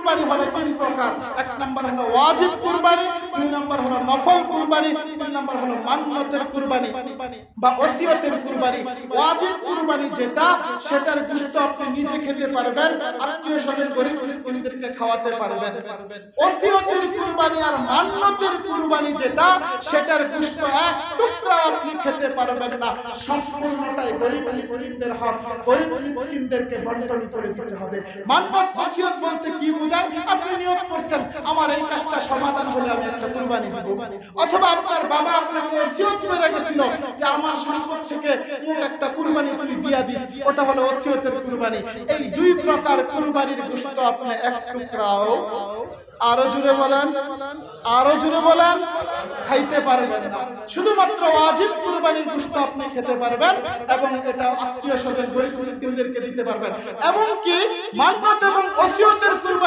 কুরবানি হলো তিন প্রকার। এক নম্বর হলো ওয়াজিব কুরবানি, দুই নম্বর হলো নফল কুরবানি, তিন নম্বর হলো মান্নতের কুরবানি বা ওসিয়তের কুরবানি। ওয়াজিব কুরবানি যেটা, সেটার গোশত আপনি নিজে খেতে পারবেন, আত্মীয় স্বজন গরিব মিসকিনদেরকে খাওয়াতে পারবেন। ওসিয়তের কুরবানি আর মান্নতের কুরবানি যেটা, সেটার গোশত এক টুকরা আপনি খেতে পারবেন না, সম্পূর্ণটাই গরিব মিসকিনদের হক, গরিব মিসকিনদেরকে বন্টন করে দিতে হবে। মান্নত ওসিয়ত বলতে কি বোঝায়? আপনি নিয়ত করছেন আমার এই কাজটা সমাধান হলে আমি একটা কুরবানি দেব, অথবা আপনার বাবা আপনাকে ওসিয়ত করে গেছিল যে আমার সম্পদ থেকে মুখ একটা কুরবানি তুই দিয়া দিস, ওটা হলো ওসিয়তের কুরবানি। এই দুই প্রকার কুরবানির গোশত আপনি এক টুকরাও, আরো জুড়ে বলেন, আরো জুড়ে বলেন, খাইতে পারবেন না। শুধুমাত্র ওয়াজিব কুরবানির গোশত আপনি খেতে পারবেন এবং এটা আত্মীয় স্বজন গরিব মিসকিনদেরকে দিতে পারবেন। এমনকি মান্নত এবং ওসিয়তের কুরবানি